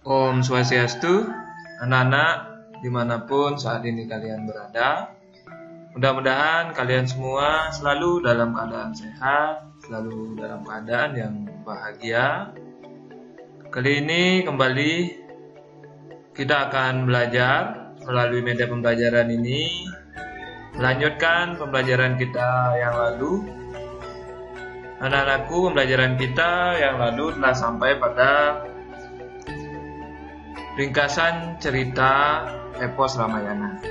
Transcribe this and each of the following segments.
Om Swastiastu, anak-anak dimanapun saat ini kalian berada. Mudah-mudahan kalian semua selalu dalam keadaan sehat, selalu dalam keadaan yang bahagia. Kali ini kembali kita akan belajar melalui media pembelajaran ini, melanjutkan pembelajaran kita yang lalu. Anak-anakku, pembelajaran kita yang lalu telah sampai pada ringkasan cerita epos Ramayana.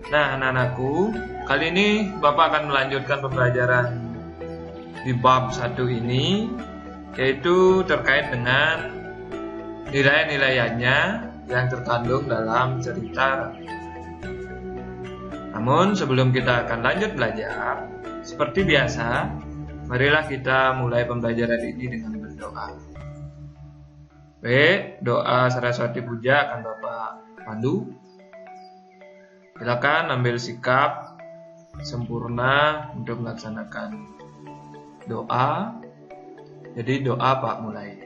Nah, anak-anakku, kali ini Bapak akan melanjutkan pembelajaran di bab 1 ini, yaitu terkait dengan nilai-nilainya yang terkandung dalam cerita. Namun sebelum kita akan lanjut belajar, seperti biasa, marilah kita mulai pembelajaran ini dengan berdoa. Baik, doa Saraswati Puja akan Bapak pandu. Silakan ambil sikap sempurna untuk melaksanakan doa. Jadi doa Pak mulai.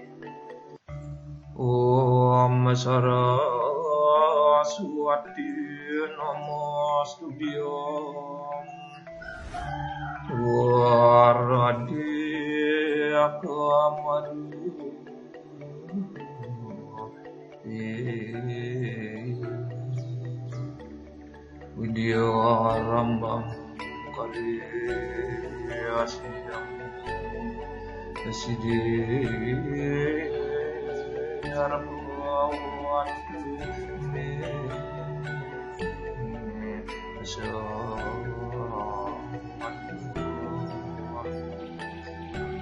Om Saraswati Namastutyam Waradya Kamadu Widya Rambam Karya Sidang Sidi Arbawat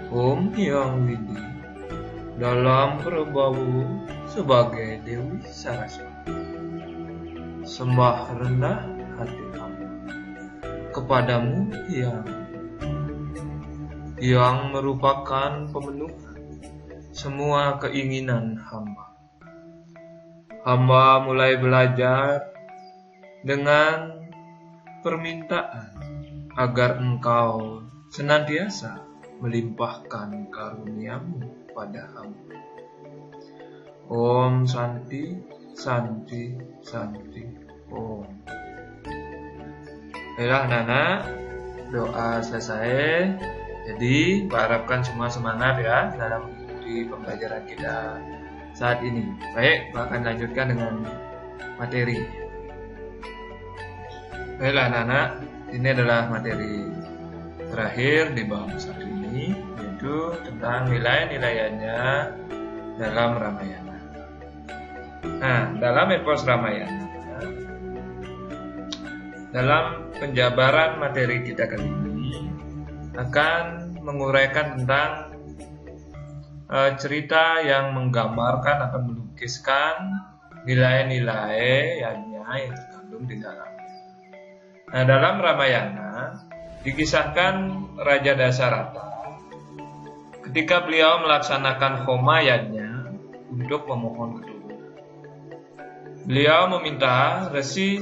Om Hyang Widi dalam berbau sebagai Dewi Saraswati, sembah rendah hati hamba kepadamu yang merupakan pemenuh semua keinginan hamba. Hamba mulai belajar dengan permintaan agar engkau senantiasa melimpahkan karuniamu pada hamba. Om Santi, Santi, Santi, Om. Baiklah anak-anak, doa selesai. Jadi harapkan semua semangat ya dalam mengikuti pembelajaran kita saat ini. Baik, Pak akan lanjutkan dengan materi. Baiklah anak-anak, ini adalah materi terakhir di bab 1 ini, yaitu tentang nilai-nilainya dalam Ramayana. Nah, dalam epos Ramayana, dalam penjabaran materi kita kali ini akan menguraikan tentang cerita yang menggambarkan atau melukiskan nilai-nilai yang terkandung di dalamnya. Nah, dalam Ramayana dikisahkan Raja Dasarata ketika beliau melaksanakan homayanya untuk memohon keturunan. Beliau meminta Resi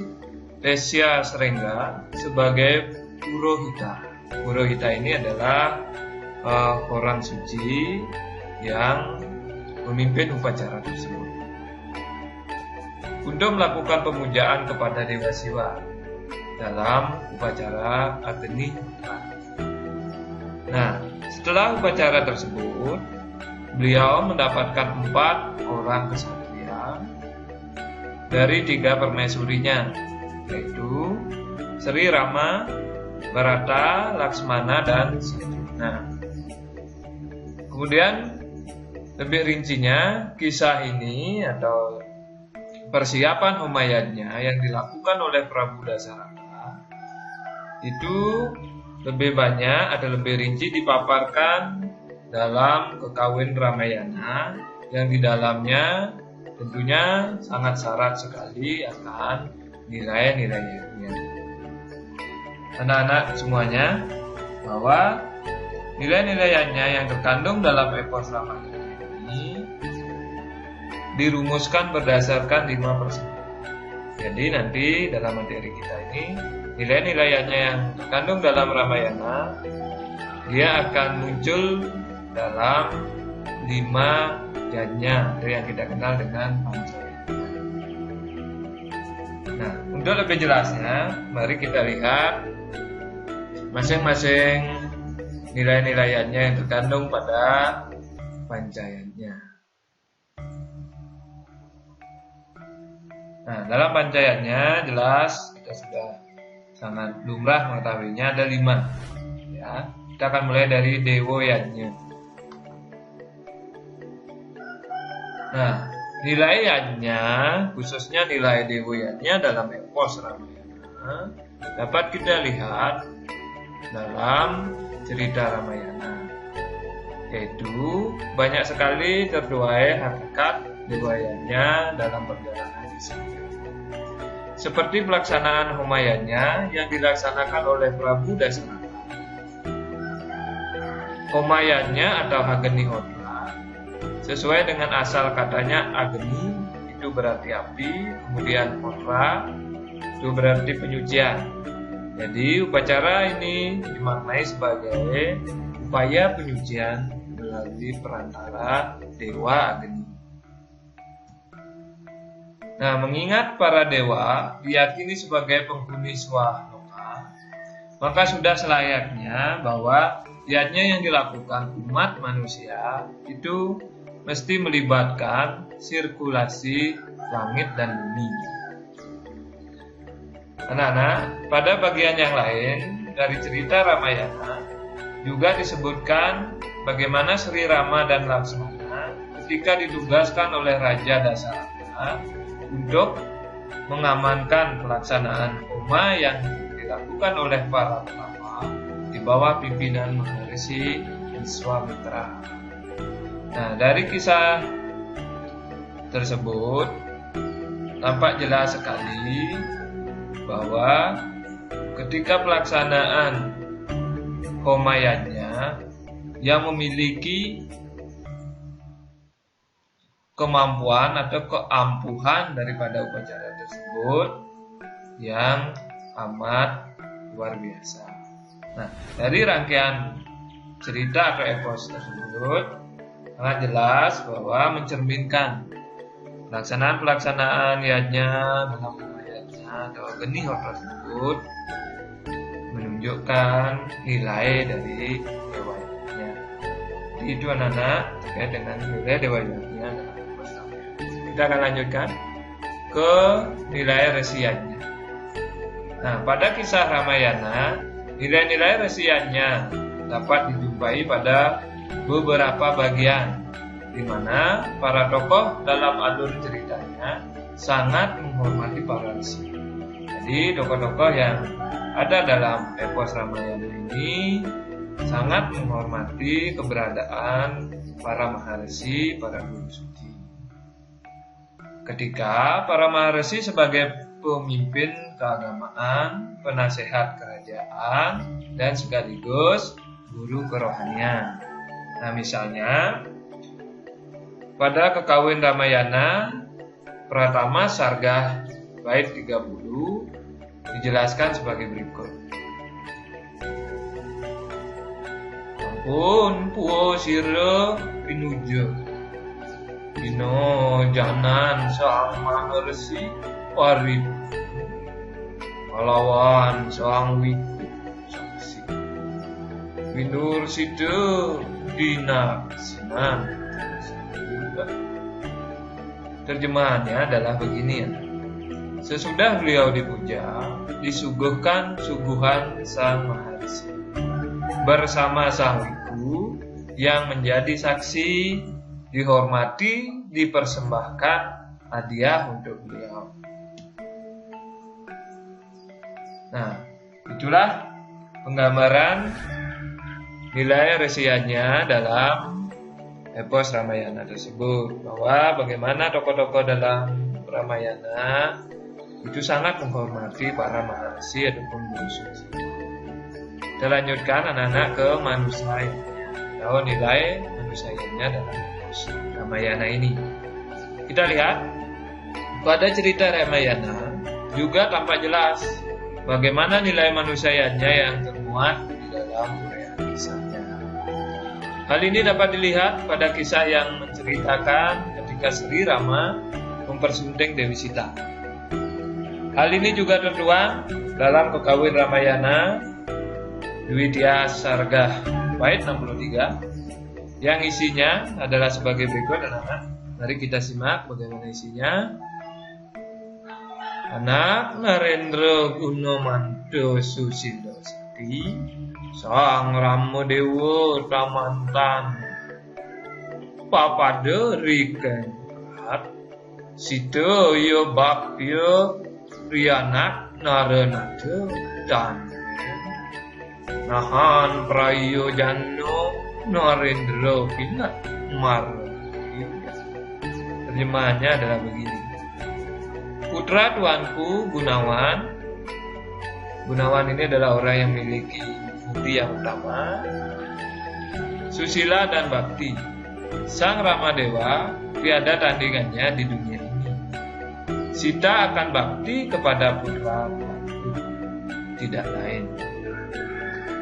Lesya Srengga sebagai Purohita. Purohita ini adalah orang suci yang memimpin upacara tersebut untuk melakukan pemujaan kepada Dewa Siwa dalam upacara Agni. Nah, setelah upacara tersebut, beliau mendapatkan 4 orang kesatria dari 3 permaisurinya, yaitu Sri Rama, Bharata, Laksmana, dan Satyajina. Kemudian lebih rincinya kisah ini atau persiapan homayanya yang dilakukan oleh Prabu Dasarata itu lebih banyak atau lebih rinci dipaparkan dalam Kekawin Ramayana yang di dalamnya tentunya sangat syarat sekali akan nilai-nilainya. Anak-anak semuanya, bahwa nilai-nilainya yang terkandung dalam epos Ramayana ini dirumuskan berdasarkan 5 persen. Jadi nanti dalam materi kita ini, nilai-nilainya yang terkandung dalam Ramayana, dia akan muncul dalam 5 Yanya atau yang kita kenal dengan Pancayanya. Nah, untuk lebih jelasnya, mari kita lihat masing-masing nilai-nilainya yang terkandung pada Pancayanya. Nah, dalam Pancayanya jelas kita sudah sangat lumrah mengetahuinya ada 5. Ya, kita akan mulai dari Dewoyanya. Nah, nilainya, khususnya nilai Dewoyanya dalam epos Ramayana, dapat kita lihat dalam cerita Ramayana, yaitu banyak sekali tertuai hakikat Dewoyanya dalam perjalanan kisah. Seperti pelaksanaan Homayanya yang dilaksanakan oleh Prabu Dasarata. Homayanya atau Agnihotra sesuai dengan asal katanya Agni itu berarti api, kemudian Hotra itu berarti penyucian. Jadi upacara ini dimaknai sebagai upaya penyucian melalui perantara Dewa Agni. Nah, mengingat para dewa diyakini sebagai penghuni Swaloka, maka sudah selayaknya bahwa yatnya yang dilakukan umat manusia itu mesti melibatkan sirkulasi langit dan bumi. Anak-anak, pada bagian yang lain dari cerita Ramayana juga disebutkan bagaimana Sri Rama dan Laksmana ketika ditugaskan oleh Raja Dasarata untuk mengamankan pelaksanaan Homa yang dilakukan oleh para ulama di bawah pimpinan Maharishi Wiswamitra. Nah, dari kisah tersebut tampak jelas sekali bahwa ketika pelaksanaan Homayanya yang memiliki kemampuan atau keampuhan daripada upacara tersebut yang amat luar biasa. Nah, dari rangkaian cerita atau epos tersebut sangat jelas bahwa mencerminkan pelaksanaan yajna dalam Homayanya atau Agnihotra tersebut menunjukkan nilai dari dewa yajna. Jadi itu anak-anak terkait dengan nilai dewa yajna. Kita akan lanjutkan ke nilai resiannya. Nah, pada kisah Ramayana, nilai-nilai resiannya dapat dijumpai pada beberapa bagian, di mana para tokoh dalam alur ceritanya sangat menghormati para resi. Jadi, tokoh-tokoh yang ada dalam epos Ramayana ini sangat menghormati keberadaan para maharesi, para guru suci. Ketika para maharesi sebagai pemimpin keagamaan, penasehat kerajaan, dan sekaligus guru kerohanian. Nah, misalnya pada kekawin Ramayana Pratama Sargah bait 30 dijelaskan sebagai berikut. Ampun puo sira pinuja Dino janan sang maharesi parit pahlawan sang wiku saksi windur sido dina sinan. Terjemahannya adalah begini ya. Sesudah beliau dipuja, disuguhkan suguhan sang maharesi bersama sang wiku yang menjadi saksi, dihormati, dipersembahkan hadiah untuk beliau. Nah, itulah penggambaran nilai resiannya dalam epos Ramayana tersebut, bahwa bagaimana tokoh-tokoh dalam Ramayana itu sangat menghormati para maharesi ataupun guru suci. Kita lanjutkan anak-anak ke manusia, atau nilai manusianya dalam Ramayana ini. Kita lihat pada cerita Ramayana juga tampak jelas bagaimana nilai manusianya yang termuat di dalam uraian kisahnya. Hal ini dapat dilihat pada kisah yang menceritakan ketika Sri Rama mempersunting Dewi Sita. Hal ini juga tertuang dalam Kekawin Ramayana Dwitya Sarga bait 63 yang isinya adalah sebagai berikut, anak-anak. Mari kita simak bagaimana isinya. Anak Narendra Gunamanto Susilo Sati Sang Rama Dewa Tamantan Papada Rikenat Sitoyo Bapyo Rianak Naranada Dan Nahan Prayo Jano Narendra Pinat Mar. Terjemahannya adalah begini. Putra tuanku Gunawan. Gunawan ini adalah orang yang memiliki budi yang utama, susila dan bakti. Sang Ramadewa tiada tandingannya di dunia ini. Sita akan bakti kepada putra tuanku, tidak lain.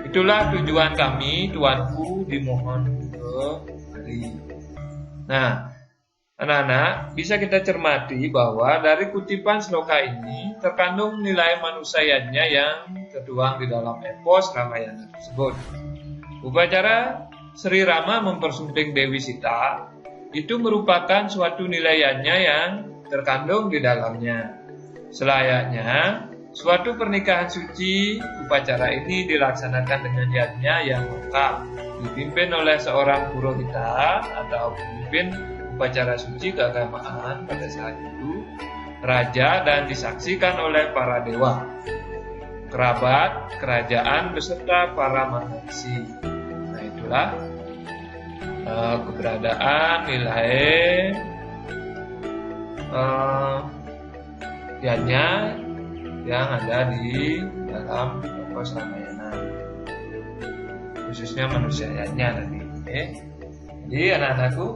Itulah tujuan kami, tuanku, dimohon kemari. Nah, anak-anak, bisa kita cermati bahwa dari kutipan sloka ini terkandung nilai manusianya yang tertuang di dalam epos Ramayana tersebut. Upacara Sri Rama mempersunting Dewi Sita itu merupakan suatu nilaiannya yang terkandung di dalamnya. Selayaknya suatu pernikahan suci, upacara ini dilaksanakan dengan niatnya yang lengkap, dipimpin oleh seorang purohita atau pemimpin upacara suci keagamaan pada saat itu, raja, dan disaksikan oleh para dewa, kerabat, kerajaan, beserta para maharsi. Nah, itulah keberadaan nilai yang ada di dalam epos Ramayana, khususnya manusianya tadi. Jadi anak-anakku,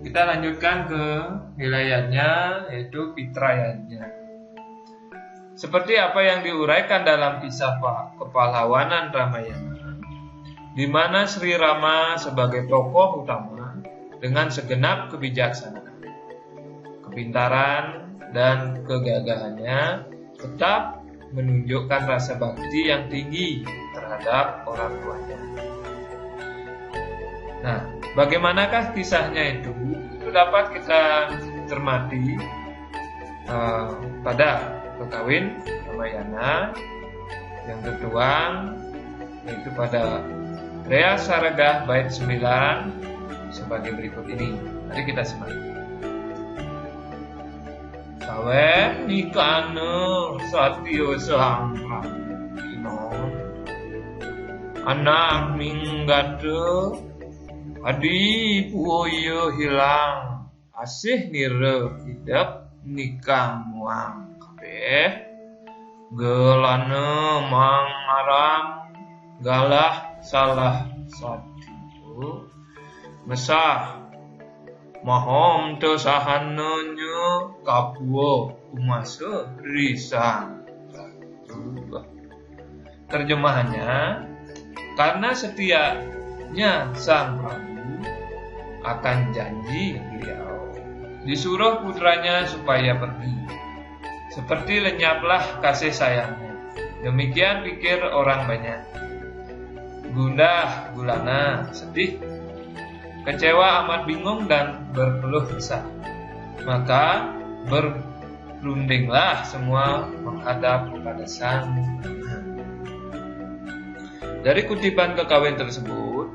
kita lanjutkan ke nilaiannya, yaitu pitrayannya. Seperti apa yang diuraikan dalam kisah kepahlawanan Ramayana, di mana Sri Rama sebagai tokoh utama dengan segenap kebijaksanaan, kepintaran, dan kegagahannya tetap menunjukkan rasa bakti yang tinggi terhadap orang tuanya. Nah, bagaimanakah kisahnya itu? Itu dapat kita cermati pada Kekawin Ramayana yang tertuang, yaitu pada Rea Saragah bait 9 sebagai berikut ini. Mari kita simak. Sawen nikana satyo sang Ramino anak minggado adi puyo hilang asih nire hidup nikah muang kabeh gelana mang aram galah salah satu mesah mahom to sahananya kapuo umasa risang. Terjemahannya, karena setianya sang Prabu akan janji beliau disuruh putranya supaya pergi, seperti lenyaplah kasih sayangnya. Demikian pikir orang banyak. Gundah gulana, sedih, kecewa, amat bingung, dan berkeluh kesah. Maka berundinglah semua menghadap kepada sang Rama. Dari kutipan Kekawin tersebut,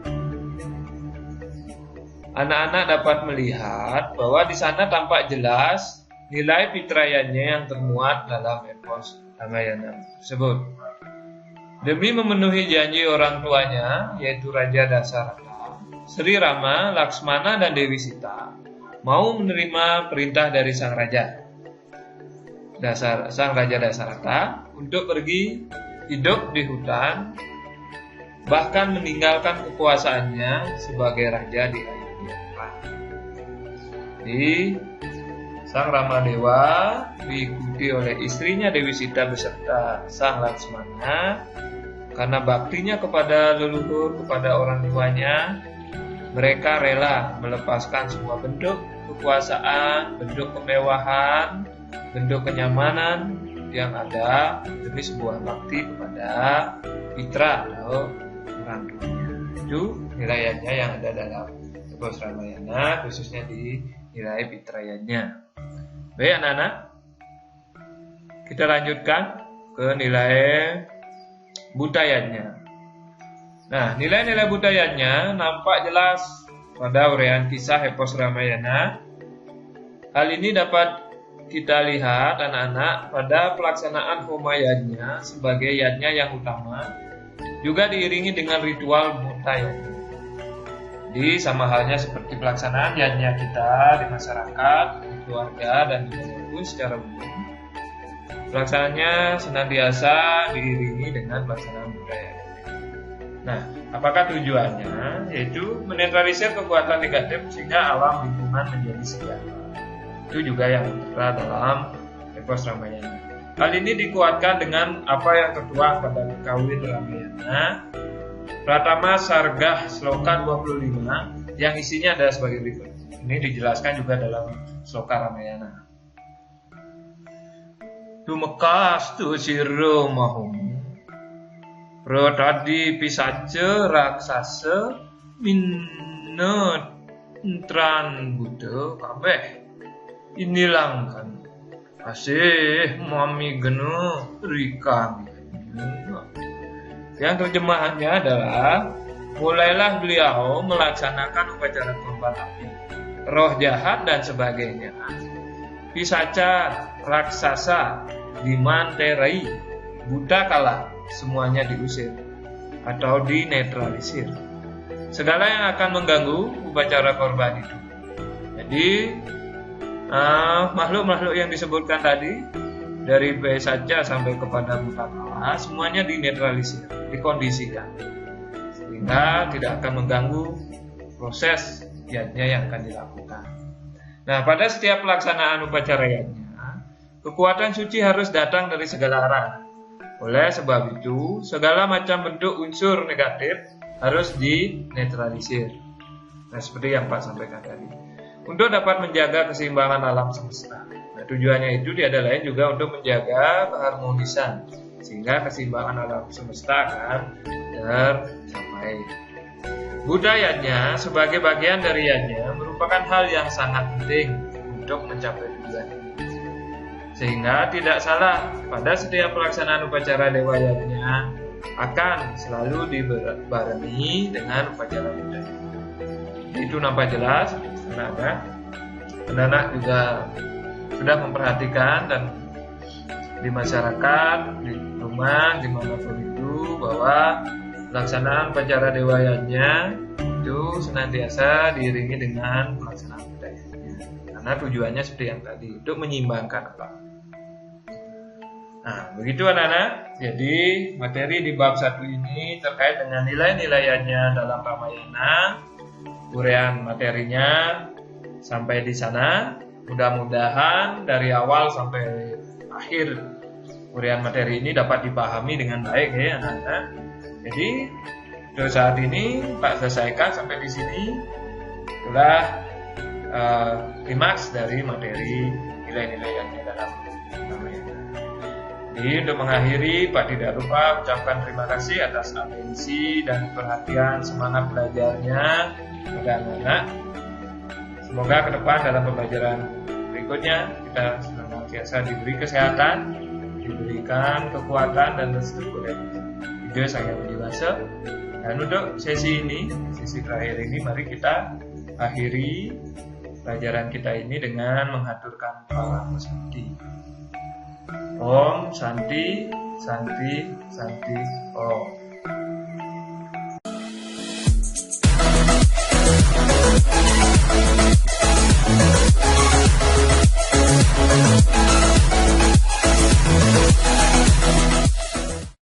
anak-anak dapat melihat bahwa di sana tampak jelas nilai pitrayannya yang termuat dalam epos Ramayana tersebut. Demi memenuhi janji orang tuanya, yaitu Raja Dasarata, Sri Rama, Laksmana, dan Dewi Sita mau menerima perintah dari sang Raja Dasarata untuk pergi hidup di hutan, bahkan meninggalkan kekuasaannya sebagai raja di Ayodhya. Jadi sang Ramadewa diikuti oleh istrinya Dewi Sita beserta sang Laksmana karena baktinya kepada leluhur, kepada orang tuanya, mereka rela melepaskan semua bentuk kekuasaan, bentuk kemewahan, bentuk kenyamanan yang ada demi sebuah bakti kepada mitra atau orang tuanya. Itu nilainya yang ada dalam Epos Ramayana, khususnya di nilai Pitrayanya. Baik anak-anak, kita lanjutkan ke nilai budayanya. Nah, nilai-nilai budayanya nampak jelas pada uraian kisah Epos Ramayana. Hal ini dapat kita lihat anak-anak pada pelaksanaan homayanya sebagai yadnya yang utama, juga diiringi dengan ritual mutayanya. Jadi sama halnya seperti pelaksanaan yadnya kita di masyarakat, di keluarga, dan di pun secara umum. Pelaksanaannya senantiasa diiringi dengan pelaksanaan budaya. Nah, apakah tujuannya? Yaitu menetralisir kekuatan negatif sehingga alam lingkungan menjadi sejahtera. Itu juga yang tertera dalam Epos Ramayana. Hal ini dikuatkan dengan apa yang tertuang pada Kawin Ramayana Pratama Sargah Sloka 25 yang isinya adalah sebagai berikut. Ini dijelaskan juga dalam Sloka Ramayana. Tumekastu siro mahum Pratadi pisace raksasa minetran buddha kabeh inilangkan asih mami genu rikam. Yang terjemahannya adalah mulailah beliau melaksanakan upacara kurban api, roh jahat dan sebagainya, pisaca raksasa dimanterai, buta kalah, semuanya diusir atau dinetralisir. Segala yang akan mengganggu upacara korban itu. Jadi makhluk-makhluk yang disebutkan tadi dari pisaca sampai kepada buta kalah semuanya dinetralisir, dikondisikan sehingga tidak akan mengganggu proses yadnya yang akan dilakukan. Nah, pada setiap pelaksanaan upacara yadnya, kekuatan suci harus datang dari segala arah. Oleh sebab itu, segala macam bentuk unsur negatif harus dinetralisir. Nah, seperti yang Pak sampaikan tadi. Untuk dapat menjaga keseimbangan alam semesta. Nah, tujuannya itu tiada lain juga untuk menjaga keharmonisan, sehingga keseimbangan alam semesta akan tercapai. Budayanya sebagai bagian dari yadnya merupakan hal yang sangat penting untuk mencapai tujuan ini. Sehingga tidak salah pada setiap pelaksanaan upacara dewa yadnya akan selalu dibarengi dengan upacara budaya. Itu nampak jelas, anak-anak juga sudah memperhatikan dan di masyarakat, di rumah, dimanapun itu bahwa pelaksanaan upacara dewa yadnya itu senantiasa diiringi dengan pelaksanaan budayanya. Karena tujuannya seperti yang tadi, untuk menyeimbangkan alam. Nah, begitu anak-anak. Jadi materi di bab 1 ini terkait dengan nilai-nilainya dalam Ramayana. Uraian materinya sampai di sana. Mudah-mudahan dari awal sampai akhir uraian materi ini dapat dipahami dengan baik ya anak-anak. Jadi untuk saat ini Pak selesaikan sampai di sini. Itulah klimaks dari materi nilai-nilainya dalam Ramayana. Jadi untuk mengakhiri, Pak tidak lupa ucapkan terima kasih atas atensi dan perhatian semangat belajarnya pada anak-anak. Semoga ke depan dalam pembelajaran berikutnya kita senantiasa diberi kesehatan, diberikan kekuatan dan restu oleh Ide Sang Hyang Widi Wasa. Dan untuk sesi ini, sesi terakhir ini, mari kita akhiri pelajaran kita ini dengan menghaturkan Param Santi. Om Santi, Santi, Santi, Om.